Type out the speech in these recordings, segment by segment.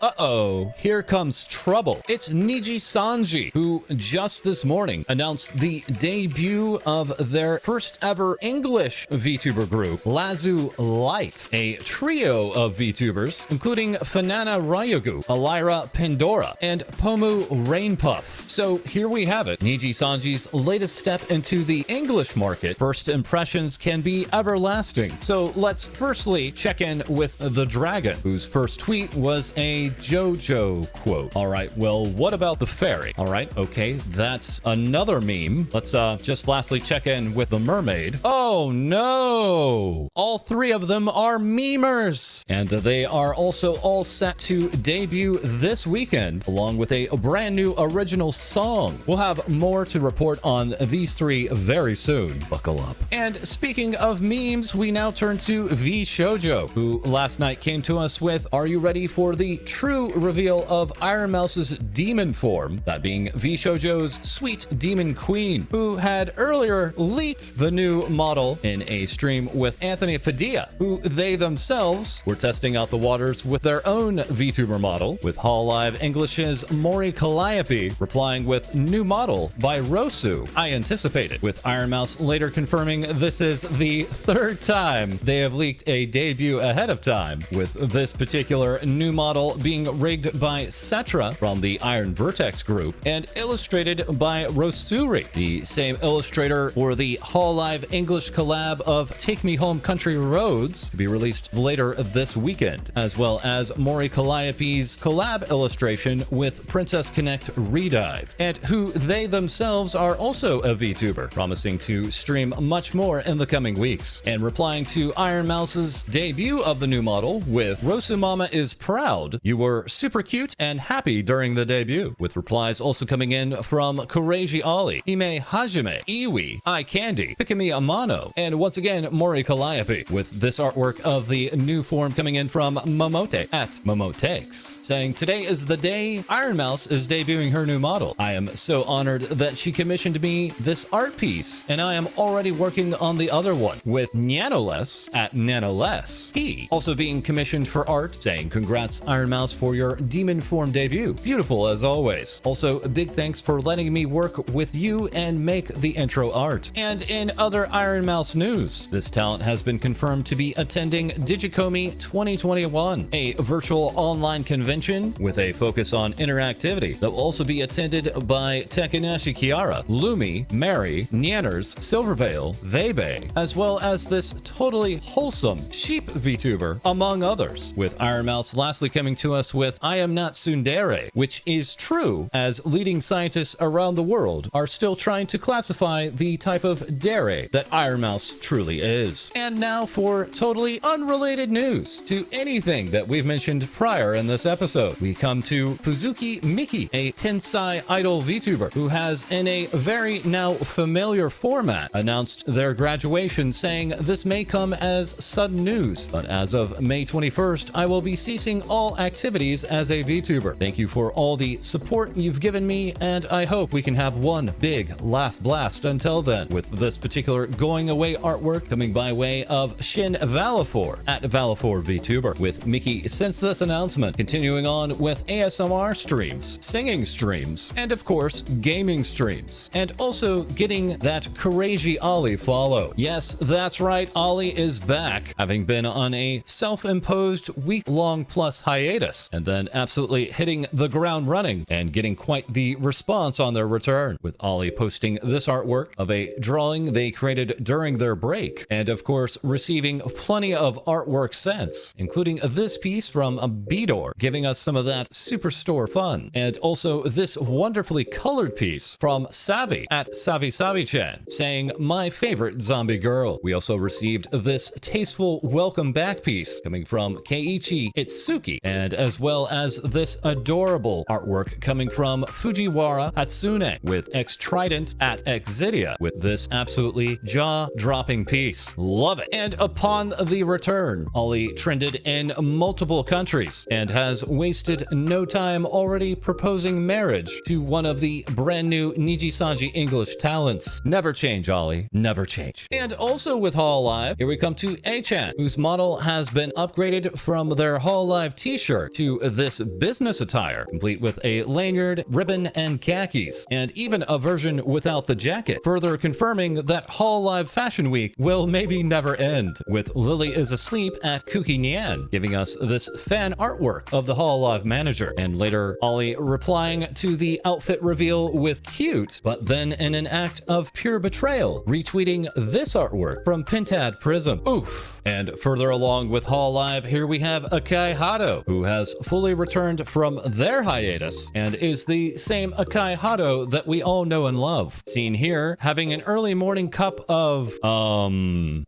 Uh-oh, here comes trouble. It's Nijisanji, who just this morning announced the debut of their first ever English VTuber group, LazuLight, a trio of VTubers, including Finana Ryugu, Elira Pendora, and Pomu Rainpuff. So here we have it, Nijisanji's latest step into the English market. First impressions can be everlasting. So let's firstly check in with the dragon, whose first tweet was a JoJo quote. All right, well, what about the fairy? All right, okay, that's another meme. Let's just lastly check in with the mermaid. Oh no! All three of them are memers, and they are also all set to debut this weekend, along with a brand new original song. We'll have more to report on these three very soon. Buckle up. And speaking of memes, we now turn to VShoujo, who last night came to us with, are you ready for the true reveal of Ironmouse's demon form, that being VShoujo's sweet demon queen, who had earlier leaked the new model in a stream with Anthony Padilla, who they themselves were testing out the waters with their own VTuber model, with Hololive English's Mori Calliope replying with new model by Rosu. I anticipate it, with Ironmouse later confirming this is the third time they have leaked a debut ahead of time, with this particular new model being rigged by Cetra from the Iron Vertex group and illustrated by Rosuri, the same illustrator for the Hololive English collab of Take Me Home Country Roads, to be released later this weekend, as well as Mori Calliope's collab illustration with Princess Connect Redive, and who they themselves are also a VTuber, promising to stream much more in the coming weeks. And replying to Ironmouse's debut of the new model with Rosu Mama is proud, you were super cute and happy during the debut, with replies also coming in from Kureiji Ollie, Hime Hajime, Iwi, Eye Candy, Pikami Amano, and once again Mori Calliope, with this artwork of the new form coming in from Momote at Momotex, saying today is the day Ironmouse is debuting her new model. I am so honored that she commissioned me this art piece, and I am already working on the other one, with Nanoless at Nanoless. He also being commissioned for art, saying congrats Ironmouse for your demon form debut. Beautiful as always. Also, a big thanks for letting me work with you and make the intro art. And in other Ironmouse news, this talent has been confirmed to be attending Digikomi 2021, a virtual online convention with a focus on interactivity that will also be attended by Takenashi Kiara, Lumi, Mary, Nyanners, Silvervale, Vebe, as well as this totally wholesome sheep VTuber, among others, with Ironmouse lastly coming to us with I am not tsundere, which is true, as leading scientists around the world are still trying to classify the type of dere that Ironmouse truly is. And now for totally unrelated news to anything that we've mentioned prior in this episode, we come to Fuzuki Miki, a Tensai idol VTuber who has, in a very now familiar format, announced their graduation, saying this may come as sudden news, but as of May 21st, I will be ceasing all activities as a VTuber. Thank you for all the support you've given me, and I hope we can have one big last blast until then, with this particular going away artwork coming by way of Shin Valifor at Valifor VTuber, with Miki since this announcement continuing on with ASMR streams, singing streams, and of course gaming streams, and also getting that Kureiji Ollie follow. Yes, that's right, Ollie is back, having been on a self-imposed week-long plus hiatus, and then absolutely hitting the ground running and getting quite the response on their return, with Ollie posting this artwork of a drawing they created during their break, and of course receiving plenty of artwork since, including this piece from Bidor, giving us some of that superstore fun, and also this wonderfully colored piece from Savi at Savi-Chan, saying my favorite zombie girl. We also received this tasteful welcome back piece coming from Keiichi Itsuki, and as well as this adorable artwork coming from Fujiwara Hatsune with X Trident at Exidia, with this absolutely jaw-dropping piece. Love it. And upon the return, Ollie trended in multiple countries and has wasted no time already proposing marriage to one of the brand new Nijisanji English talents. Never change, Ollie. Never change. And also with Hololive, here we come to A-chan, whose model has been upgraded from their Hololive t-shirt to this business attire, complete with a lanyard, ribbon, and khakis, and even a version without the jacket, further confirming that Hololive Fashion Week will maybe never end, with Lily is asleep at Kuki Nyan, giving us this fan artwork of the Hololive manager, and later Ollie replying to the outfit reveal with cute, but then in an act of pure betrayal, retweeting this artwork from Pintad Prism. Oof. And further along with Hololive, here we have Akai Haato, who has fully returned from their hiatus and is the same Akai Haato that we all know and love. Seen here having an early morning cup of and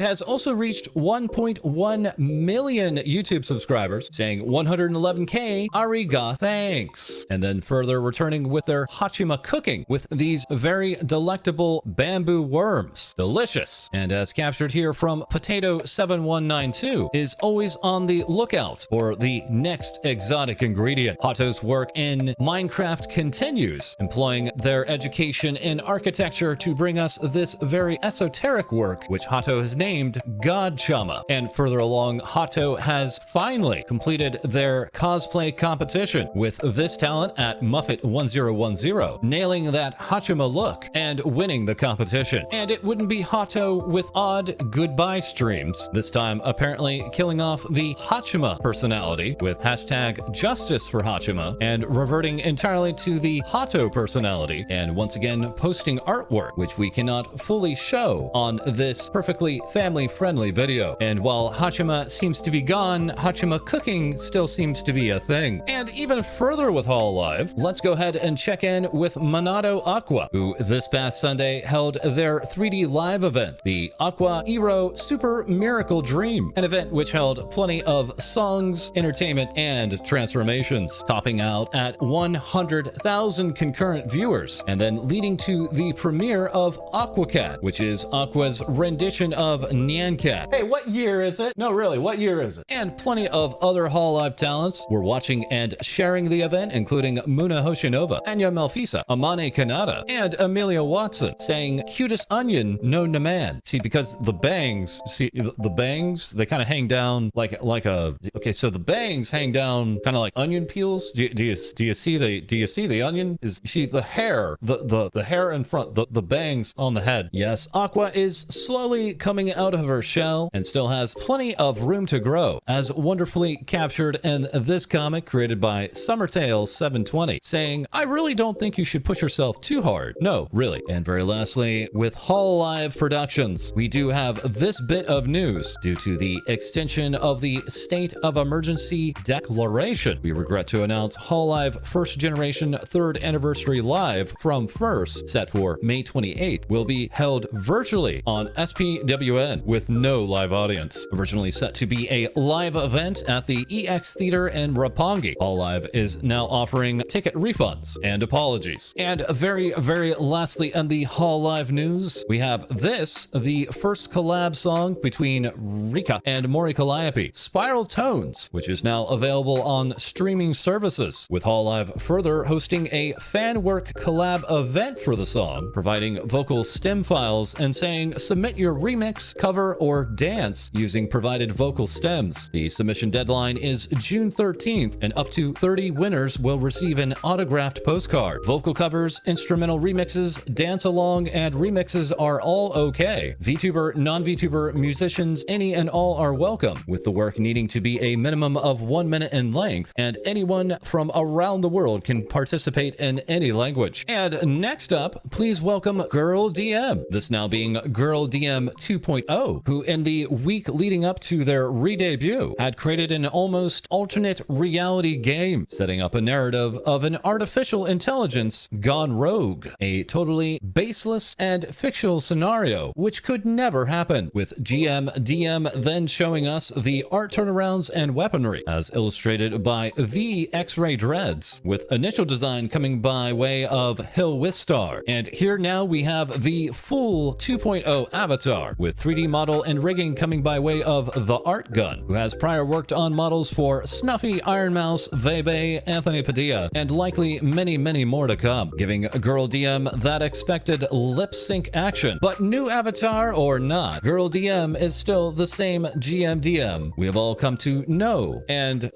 has also reached 1.1 million YouTube subscribers, saying 111k ariga thanks, and then further returning with their Haachama cooking with these very delectable bamboo worms. Delicious. And as captured here from Potato7192, is always on the lookout for the next exotic ingredient. Haato's work in Minecraft continues, employing their education in architecture to bring us this very esoteric work, which Haato has named Godchama. And further along, Haato has finally completed their cosplay competition with this talent at Muffet1010, nailing that Haachama look and winning the competition. And it wouldn't be Haato with odd goodbye streams, this time apparently killing off the Haachama personality with hashtag justice for Haachama and reverting entirely to the Haato personality, and once again posting artwork which we cannot fully show on this perfectly family-friendly video. And while Haachama seems to be gone, Haachama cooking still seems to be a thing. And even further with Hololive, let's go ahead and check in with Monado Aqua, who this past Sunday held their 3D live event, the Aqua Iro Super Miracle Dream, an event which held plenty of songs, entertainment, and transformations, topping out at 100,000 concurrent viewers, and then leading to the premiere of Aqua Cat, which is Aqua's rendition of Nyan Cat. Hey, what year is it? No, really, what year is it? And plenty of other Hololive talents were watching and sharing the event, including Muna Hoshinova, Anya Malfisa, Amane Kanata, and Amelia Watson, saying cutest onion known to man. See, because the bangs, the bangs, they kind of hang down like a, okay, so the bangs hang down kind of like onion peels. Do you see the onion? You see the hair, the hair in front, the bangs on the head. Yes, Aqua is slowly coming out of her shell and still has plenty of room to grow, as wonderfully captured in this comic created by Summertale720, saying, I really don't think you should push yourself too hard. No, really. And very lastly, with Hololive Productions, we do have this bit of news. Due to the extension of the state of emergency declaration, we regret to announce Hololive First Generation 3rd Anniversary Live from First, set for May 28th, will be held virtually on SPWN with no live audience. Originally set to be a live event at the EX Theater in Roppongi, Hololive is now offering ticket refunds and apologies. And very, very lastly, in the Hololive news, we have this, the first collab song between Rika and Mori Calliope, Spiral Tones, which is now available on streaming services, with Hololive further hosting a fan work collab event for the song, providing vocal stem files and saying submit your remix, cover, or dance using provided vocal stems. The submission deadline is June 13th, and up to 30 winners will receive an autographed postcard. Vocal covers, instrumental remixes, dance along, and remixes are all okay. VTuber, non-VTuber musicians, any and all are welcome, with the work needing to be a minimum of 1 minute in length, and anyone from around the world can participate in any language. And next up, please welcome Girl DM, this now being Girl DM 2.0, who in the week leading up to their re-debut had created an almost alternate reality game, setting up a narrative of an artificial intelligence gone rogue, a totally baseless and fictional scenario which could never happen, with GM DM then showing us the art turnarounds and weaponry as illustrated by the X-Ray Dreads, with initial design coming by way of Hill Withstar. And here now we have the full 2.0 avatar, with 3D model and rigging coming by way of the Art Gun, who has prior worked on models for Snuffy, Ironmouse, Vebe, Anthony Padilla, and likely many, many more to come, giving Girl DM that expected lip sync action. But new avatar or not, Girl DM is still the same GM DM we have all come to know and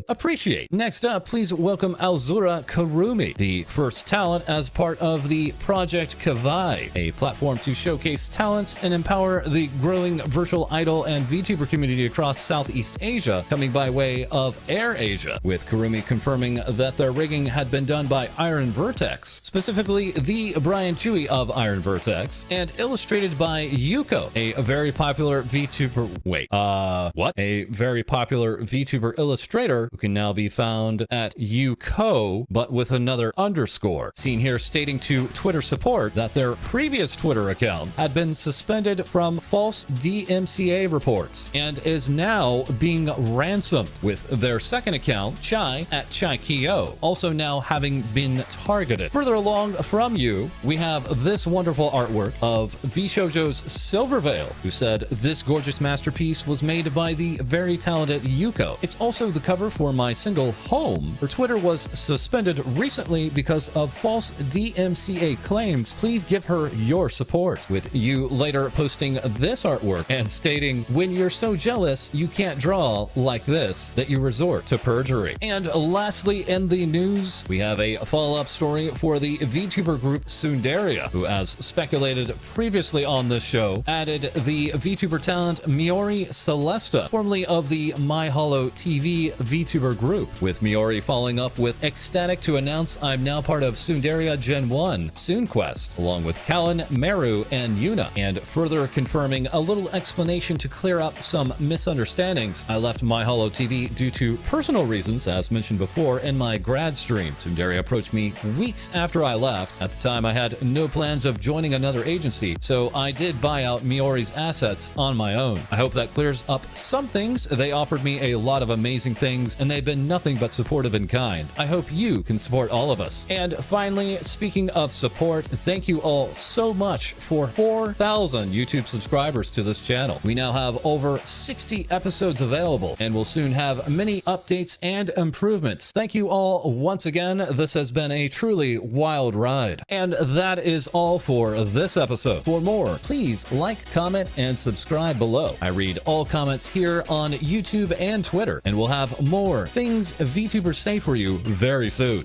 appreciate. Next up, please welcome Aozora Kurumi, the first talent as part of the Project Kavai, a platform to showcase talents and empower the growing virtual idol and VTuber community across Southeast Asia, coming by way of AirAsia, with Kurumi confirming that their rigging had been done by Iron Vertex, specifically the Brian Chewy of Iron Vertex, and illustrated by Yuko, a very popular VTuber. Wait, what? A very popular VTuber illustrator who can now be found at Yuko, but with another underscore. Seen here stating to Twitter support that their previous Twitter account had been suspended from false DMCA reports and is now being ransomed, with their second account, Chai at Chaikio, also now having been targeted. Further along from you, we have this wonderful artwork of VShojo's Silvervale, who said this gorgeous masterpiece was made by the very talented Yuko. It's also the cover for my single Home. Her Twitter was suspended recently because of false DMCA claims. Please give her your support, with you later posting this artwork and stating, when you're so jealous you can't draw like this that you resort to perjury. And lastly, in the news, we have a follow-up story for the VTuber group Sundaria, who, as speculated previously on this show, added the VTuber talent Miori Celesta, formerly of the MyHolo TV VTuber group, with Miori following up with ecstatic to announce, I'm now part of Sundaria Gen 1 SoonQuest, along with Callan, Meru, and Yuna, and further confirming a little explanation to clear up some misunderstandings. I left MyHolo TV due to personal reasons, as mentioned before in my grad stream. Sundaria approached me weeks after I left. At the time, I had no plans of joining another agency, so I did buy out Miori's assets on my own. I hope that clears up some things. They offered me a lot of amazing things, and they've been nothing but supportive and kind. I hope you can support all of us. And finally, speaking of support, thank you all so much for 4,000 YouTube subscribers to this channel. We now have over 60 episodes available, and will soon have many updates and improvements. Thank you all once again. This has been a truly wild ride. And that is all for this episode. For more, please like, comment, and subscribe below. I read all comments here on YouTube and Twitter, and we'll have more Things VTubers Say for you very soon.